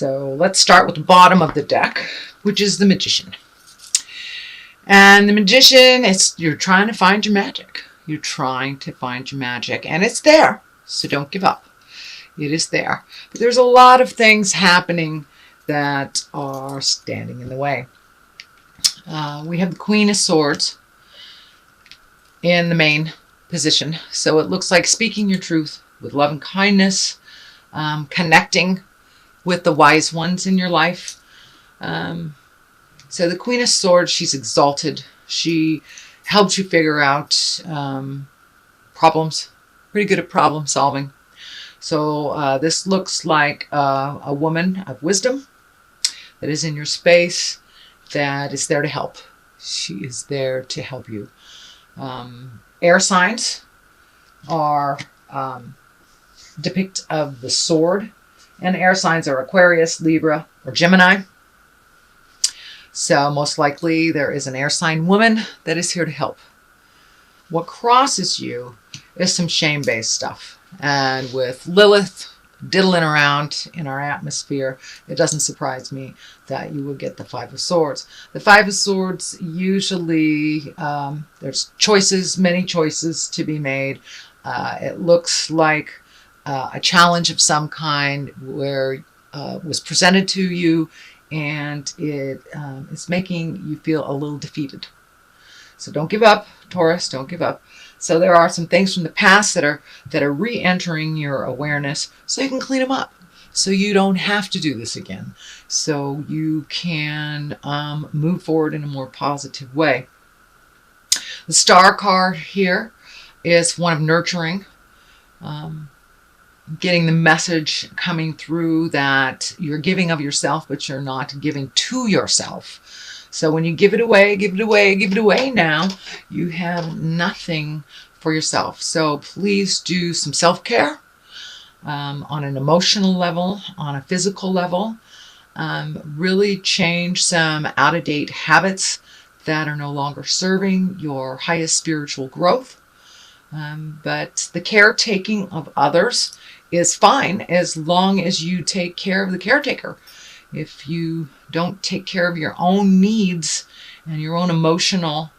So let's start with the bottom of the deck, which is the Magician. And the Magician, you're trying to find your magic. You're trying to find your magic, and it's there. So don't give up. It is there. But there's a lot of things happening that are standing in the way. We have the Queen of Swords in the main position. So it looks like speaking your truth with love and kindness, connecting with the wise ones in your life. So the Queen of Swords, she's exalted. She helps you figure out problems. Pretty good at problem solving. So this looks like a woman of wisdom that is in your space, that is there to help. She is there to help you. Air signs are depict of the sword, and air signs are Aquarius, Libra, or Gemini. So most likely there is an air sign woman that is here to help. What crosses you is some shame-based stuff. And with Lilith diddling around in our atmosphere, it doesn't surprise me that you will get the Five of Swords. The Five of Swords, usually there's choices, many choices to be made. It looks like a challenge of some kind where was presented to you, and it's making you feel a little defeated. So don't give up, Taurus, don't give up. So there are some things from the past that are re-entering your awareness, so you can clean them up. So you don't have to do this again. So you can move forward in a more positive way. The Star card here is one of nurturing. Getting the message coming through that you're giving of yourself, but you're not giving to yourself. So when you give it away, give it away, give it away now, you have nothing for yourself. So please do some self-care on an emotional level, on a physical level. Really change some out-of-date habits that are no longer serving your highest spiritual growth. But the caretaking of others is fine as long as you take care of the caretaker. If you don't take care of your own needs and your own emotional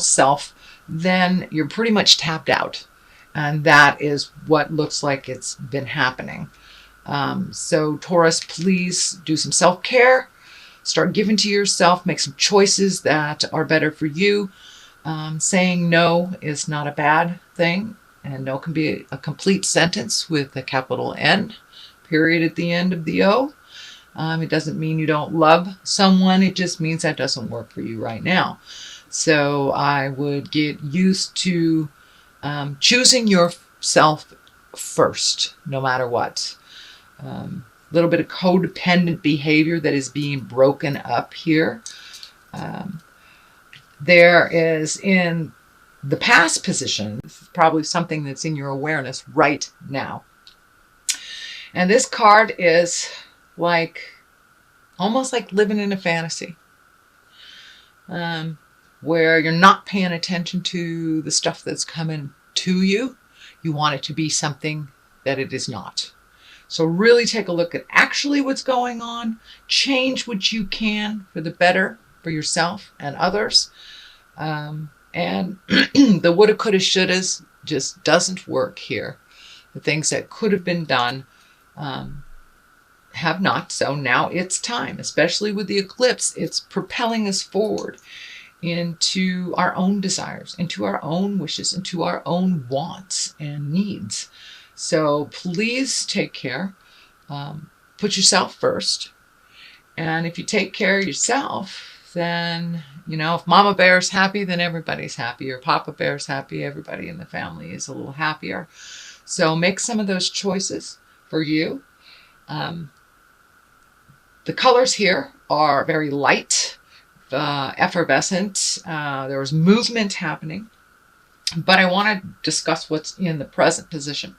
self, then you're pretty much tapped out. And that is what looks like it's been happening. So Taurus, please do some self-care. Start giving to yourself. Make some choices that are better for you. Saying no is not a bad thing. And no can be a complete sentence with a capital N, period at the end of the O. It doesn't mean you don't love someone. It just means that doesn't work for you right now. So I would get used to choosing yourself first, no matter what. Little bit of codependent behavior that is being broken up here. There is in the past position, this is probably something that's in your awareness right now. And this card is almost like living in a fantasy, where you're not paying attention to the stuff that's coming to you. You want it to be something that it is not. So really take a look at actually what's going on. Change what you can for the better for yourself and others. And the woulda, coulda, shouldas just doesn't work here. The things that could have been done have not. So now it's time, especially with the eclipse. It's propelling us forward into our own desires, into our own wishes, into our own wants and needs. So please take care. Put yourself first. And if you take care of yourself, then, if Mama Bear's happy, then everybody's happy. Or Papa Bear's happy, everybody in the family is a little happier. So make some of those choices for you. The colors here are very light, effervescent. There was movement happening. But I want to discuss what's in the present position.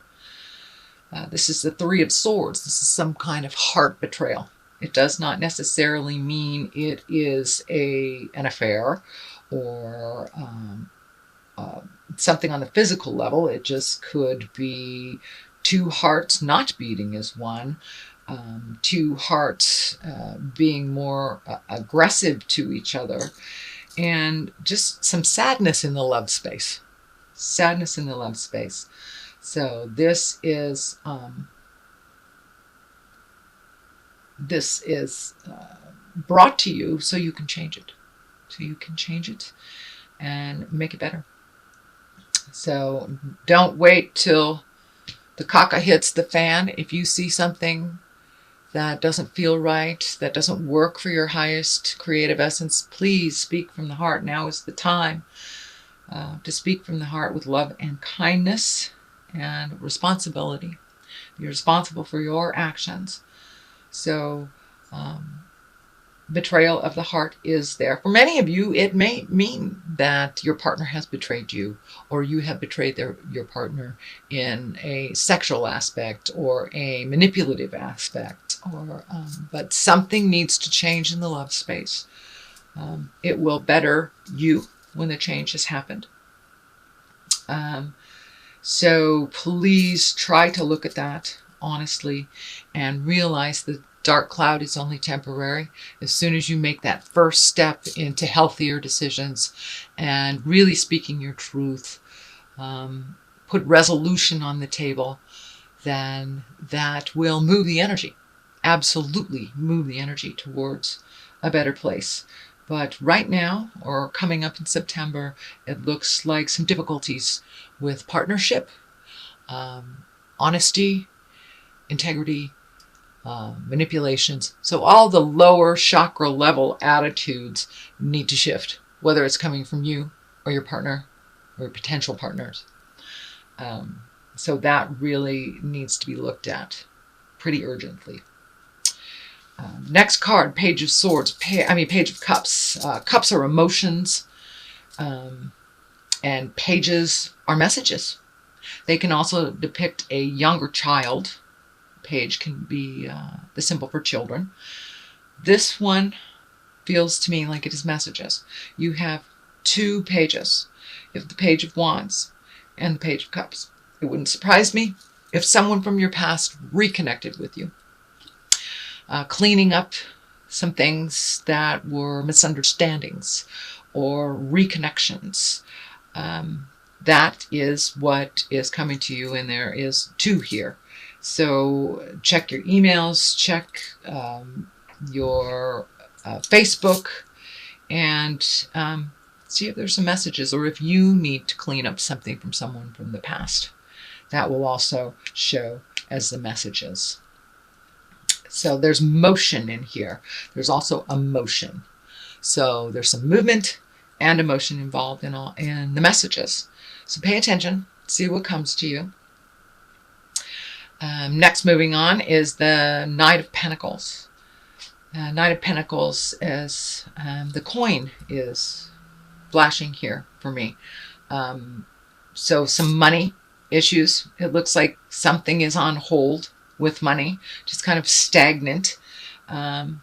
This is the Three of Swords. This is some kind of heart betrayal. It does not necessarily mean it is an affair or something on the physical level. It just could be two hearts not beating as one, two hearts being more aggressive to each other, and just some sadness in the love space. Sadness in the love space. So this is brought to you so you can change it. So you can change it and make it better. So don't wait till the caca hits the fan. If you see something that doesn't feel right, that doesn't work for your highest creative essence, please speak from the heart. Now is the time to speak from the heart with love and kindness and responsibility. You're responsible for your actions. So betrayal of the heart is there. For many of you, it may mean that your partner has betrayed you, or you have betrayed your partner in a sexual aspect or a manipulative aspect. But something needs to change in the love space. It will better you when the change has happened. So please try to look at that honestly and realize that dark cloud is only temporary. As soon as you make that first step into healthier decisions and really speaking your truth, put resolution on the table, then that will move the energy. Absolutely move the energy towards a better place. But right now, or coming up in September, it looks like some difficulties with partnership, honesty, integrity, manipulations. So all the lower chakra level attitudes need to shift, whether it's coming from you or your partner or potential partners. So that really needs to be looked at pretty urgently. Next card, Page of Swords, Page of Cups. Cups are emotions, and pages are messages. They can also depict a younger child. Page can be the symbol for children. This one feels to me like it is messages. You have two pages. You have the Page of Wands and the Page of Cups. It wouldn't surprise me if someone from your past reconnected with you. Cleaning up some things that were misunderstandings or reconnections. That is what is coming to you, and there is two here. So check your emails, check your Facebook, and see if there's some messages, or if you need to clean up something from someone from the past. That will also show as the messages. So there's motion in here. There's also emotion. So there's some movement and emotion involved in the messages. So pay attention, see what comes to you. Next, moving on, is the Knight of Pentacles. Knight of Pentacles is the coin is flashing here for me. So some money issues. It looks like something is on hold with money, just kind of stagnant, and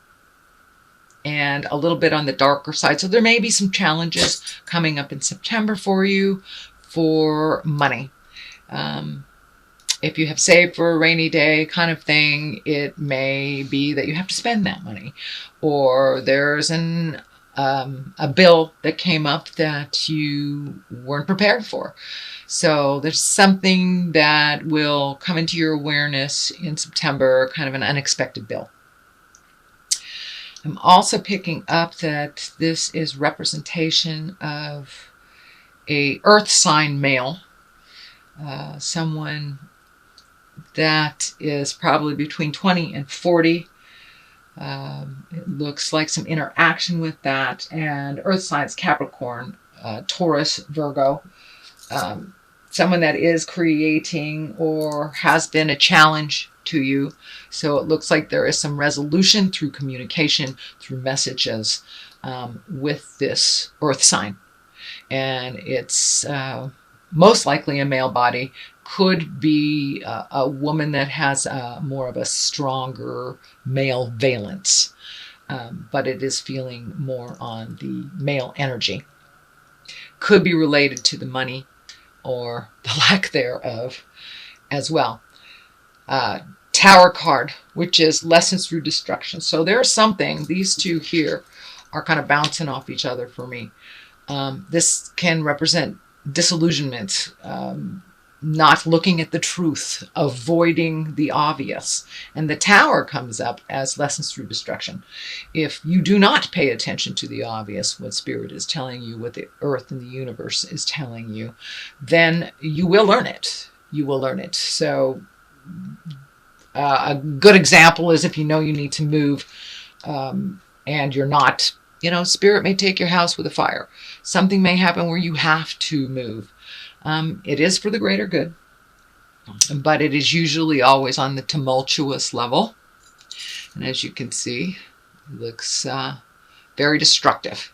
a little bit on the darker side. So there may be some challenges coming up in September for you for money. If you have saved for a rainy day kind of thing, it may be that you have to spend that money, or there's a bill that came up that you weren't prepared for. So there's something that will come into your awareness in September, kind of an unexpected bill. I'm also picking up that this is representation of a earth sign male, someone that is probably between 20 and 40. It looks like some interaction with that, and earth signs, Capricorn, Taurus, Virgo. Someone that is creating or has been a challenge to you. So it looks like there is some resolution through communication, through messages with this earth sign. And it's most likely a male body. Could be a woman that has more of a stronger male valence. But it is feeling more on the male energy. Could be related to the money or the lack thereof as well. Tower card, which is lessons through destruction. So there's something, these two here are kind of bouncing off each other for me. This can represent disillusionment, not looking at the truth, avoiding the obvious. And the Tower comes up as lessons through destruction. If you do not pay attention to the obvious, what Spirit is telling you, what the earth and the universe is telling you, then you will learn it. You will learn it. So a good example is if you know you need to move and you're not, Spirit may take your house with a fire. Something may happen where you have to move. It is for the greater good, but it is usually always on the tumultuous level. And as you can see, it looks very destructive.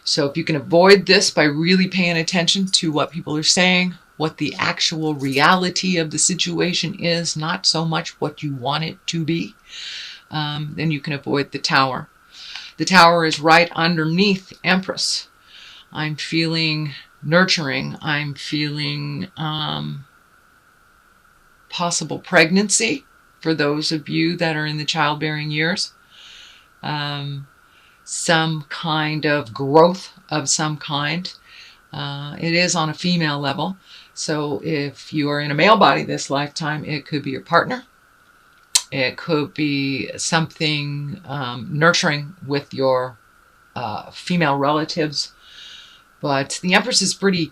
So if you can avoid this by really paying attention to what people are saying, what the actual reality of the situation is, not so much what you want it to be, then you can avoid the Tower. The Tower is right underneath Empress. I'm feeling nurturing. I'm feeling possible pregnancy for those of you that are in the childbearing years. Some kind of growth of some kind. It is on a female level. So if you are in a male body this lifetime, it could be your partner. It could be something nurturing with your female relatives. But the Empress is pretty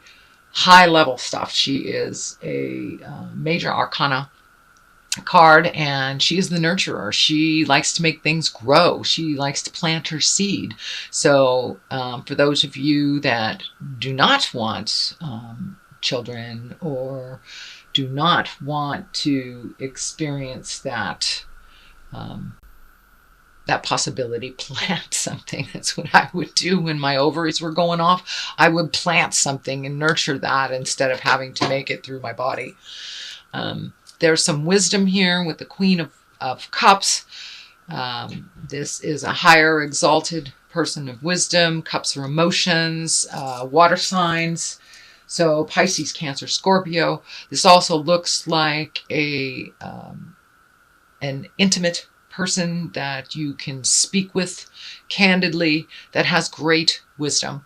high level stuff. She is a major arcana card, and she is the nurturer. She likes to make things grow. She likes to plant her seed. So for those of you that do not want children or do not want to experience that that possibility, plant something. That's what I would do when my ovaries were going off. I would plant something and nurture that instead of having to make it through my body. There's some wisdom here with the Queen of Cups. This is a higher exalted person of wisdom. Cups are emotions, water signs. So Pisces, Cancer, Scorpio. This also looks like an intimate person that you can speak with candidly, that has great wisdom.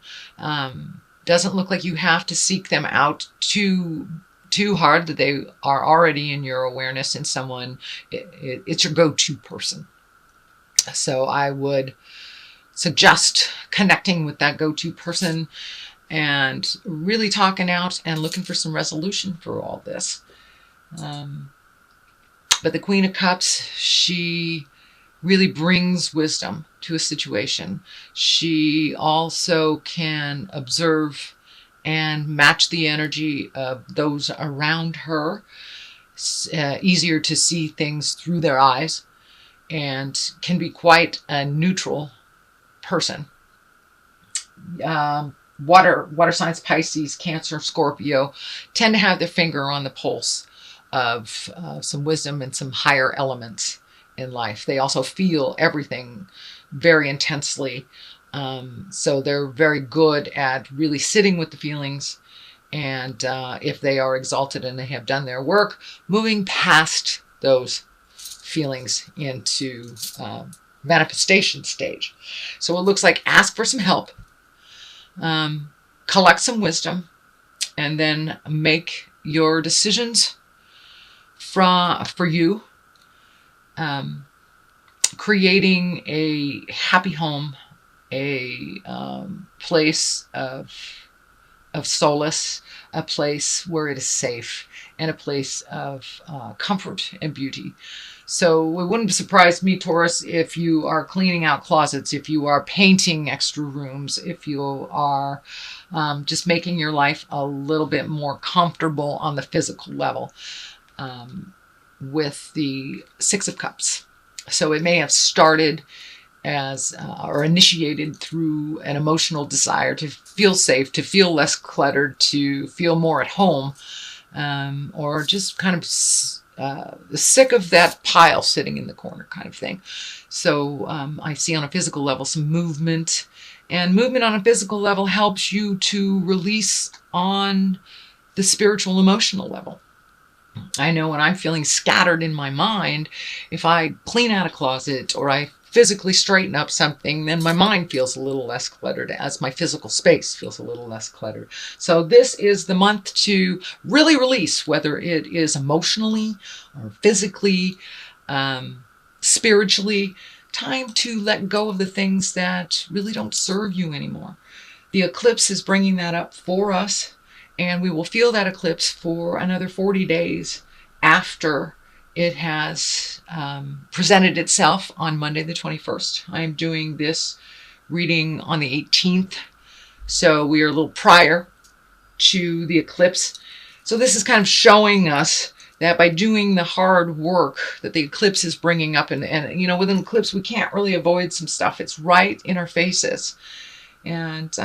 Doesn't look like you have to seek them out too hard, that they are already in your awareness, and someone, it's your go-to person. So I would suggest connecting with that go-to person and really talking out and looking for some resolution for all this. But the Queen of Cups, she really brings wisdom to a situation. She also can observe and match the energy of those around her. It's easier to see things through their eyes, and can be quite a neutral person. Water signs, Pisces, Cancer, Scorpio, tend to have their finger on the pulse of some wisdom and some higher elements in life. They also feel everything very intensely. So they're very good at really sitting with the feelings. And if they are exalted and they have done their work, moving past those feelings into manifestation stage. So it looks like ask for some help, collect some wisdom, and then make your decisions for you, creating a happy home, a place of solace, a place where it is safe, and a place of comfort and beauty. So it wouldn't surprise me, Taurus, if you are cleaning out closets, if you are painting extra rooms, if you are just making your life a little bit more comfortable on the physical level. With the Six of Cups. So it may have started as or initiated through an emotional desire to feel safe, to feel less cluttered, to feel more at home, or just kind of sick of that pile sitting in the corner kind of thing. So I see on a physical level some movement, and movement on a physical level helps you to release on the spiritual, emotional level. I know when I'm feeling scattered in my mind, if I clean out a closet or I physically straighten up something, then my mind feels a little less cluttered as my physical space feels a little less cluttered. So this is the month to really release, whether it is emotionally or physically, spiritually, time to let go of the things that really don't serve you anymore. The eclipse is bringing that up for us, and we will feel that eclipse for another 40 days after it has presented itself on Monday the 21st. I am doing this reading on the 18th, so we are a little prior to the eclipse. So this is kind of showing us that by doing the hard work that the eclipse is bringing up, and you know, with an eclipse, we can't really avoid some stuff. It's right in our faces. And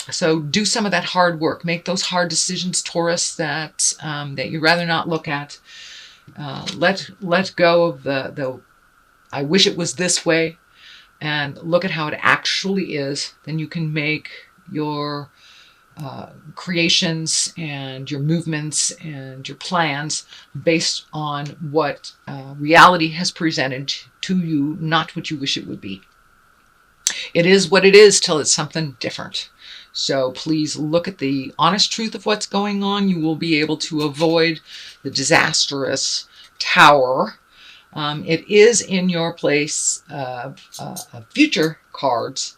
so do some of that hard work. Make those hard decisions, Taurus, that you'd rather not look at. Let go of the I wish it was this way, and look at how it actually is. Then you can make your creations and your movements and your plans based on what reality has presented to you, not what you wish it would be. It is what it is till it's something different. So please look at the honest truth of what's going on. You will be able to avoid the disastrous tower. It is in your place of future cards,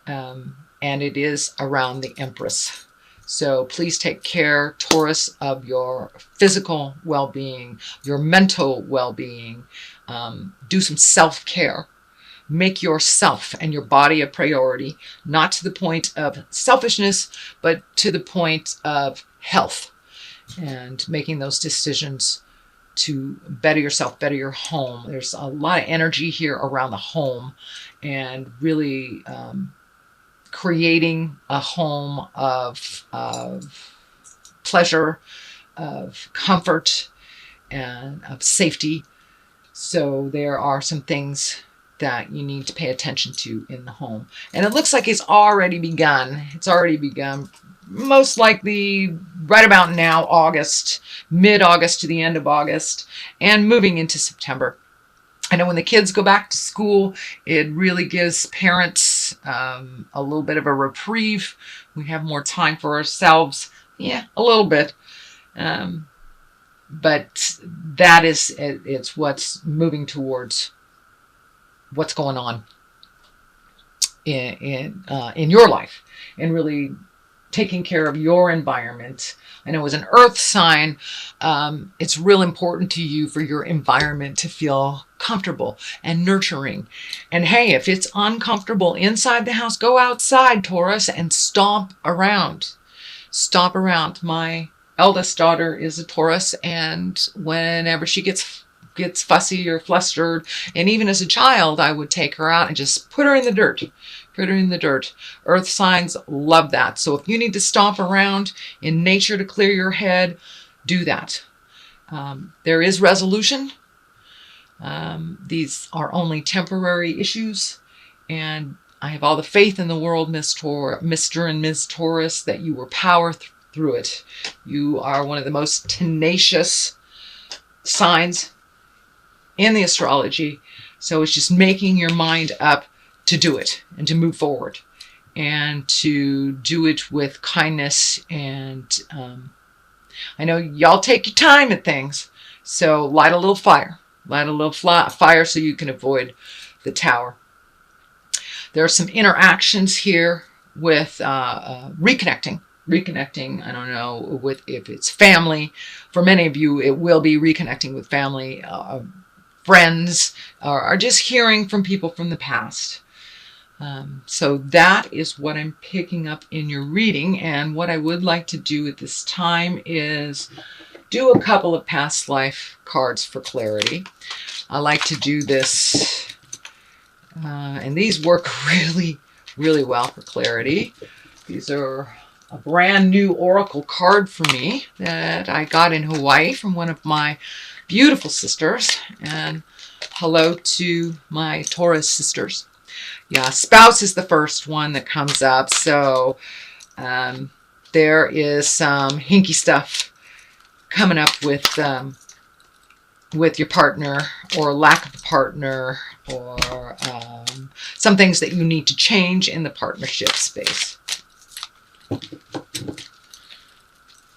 and it is around the Empress. So please take care, Taurus, of your physical well-being, your mental well-being. Do some self-care. Make yourself and your body a priority, not to the point of selfishness, but to the point of health, and making those decisions to better yourself, better your home. There's a lot of energy here around the home, and really creating a home of pleasure, of comfort, and of safety. So there are some things that you need to pay attention to in the home. And it looks like it's already begun. It's already begun, most likely right about now, August, mid-August to the end of August, and moving into September. I know when the kids go back to school, it really gives parents a little bit of a reprieve. We have more time for ourselves. Yeah, a little bit. But that is, it's what's moving towards what's going on in your life, and really taking care of your environment. I know as an earth sign, it's real important to you for your environment to feel comfortable and nurturing. And hey, if it's uncomfortable inside the house, go outside, Taurus, and stomp around. Stomp around. My eldest daughter is a Taurus, and whenever she gets fussy or flustered, and even as a child, I would take her out and just put her in the dirt. Put her in the dirt. Earth signs love that. So if you need to stomp around in nature to clear your head, do that. There is resolution. These are only temporary issues, and I have all the faith in the world, Mr. and Ms. Taurus, that you will power through it. You are one of the most tenacious signs in the astrology. So it's just making your mind up to do it and to move forward and to do it with kindness. And I know y'all take your time at things. So light a little fire. Light a little fire so you can avoid the tower. There are some interactions here with reconnecting. I don't know if it's family. For many of you, it will be reconnecting with family, friends, or just hearing from people from the past. So that is what I'm picking up in your reading. And what I would like to do at this time is do a couple of past life cards for clarity. I like to do this, and these work really, really well for clarity. These are a brand new oracle card for me that I got in Hawaii from one of my beautiful sisters. And hello to my Taurus sisters. Yeah, spouse is the first one that comes up. So there is some hinky stuff coming up with your partner, or lack of a partner, or some things that you need to change in the partnership space.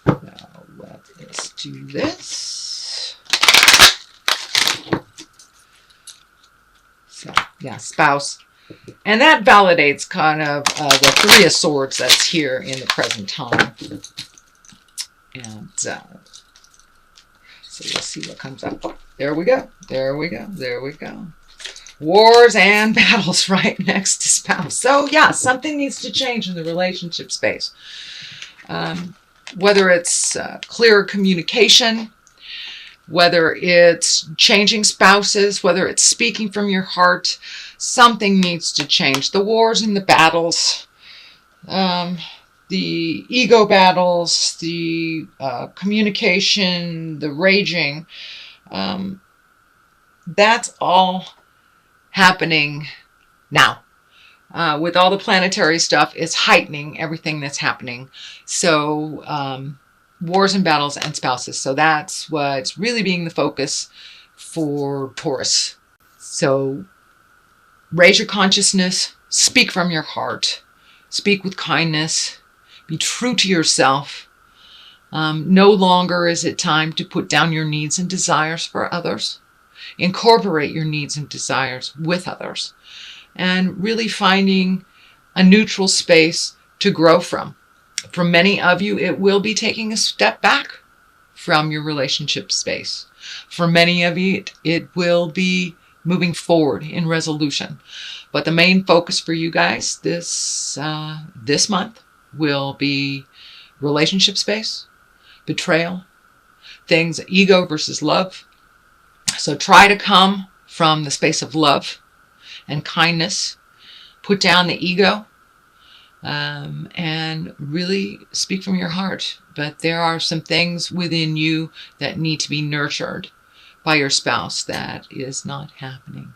Now let's do this. So yeah, spouse. And that validates kind of the Three of Swords that's here in the present time. And so let's see what comes up. Oh, there we go. There we go. There we go. Wars and battles right next to spouse. So yeah, something needs to change in the relationship space. Whether it's clearer communication, whether it's changing spouses, whether it's speaking from your heart, something needs to change. The wars and the battles, the ego battles, the communication, the raging, that's all happening now. With all the planetary stuff, it's heightening everything that's happening. So wars and battles and spouses. So that's what's really being the focus for Taurus. So raise your consciousness, speak from your heart, speak with kindness, be true to yourself. No longer is it time to put down your needs and desires for others. Incorporate your needs and desires with others, and really finding a neutral space to grow from. For many of you, it will be taking a step back from your relationship space. For many of you, it will be moving forward in resolution. But the main focus for you guys this month will be relationship space, betrayal, things, ego versus love. So try to come from the space of love and kindness. Put down the ego. And really speak from your heart. But there are some things within you that need to be nurtured by your spouse that is not happening.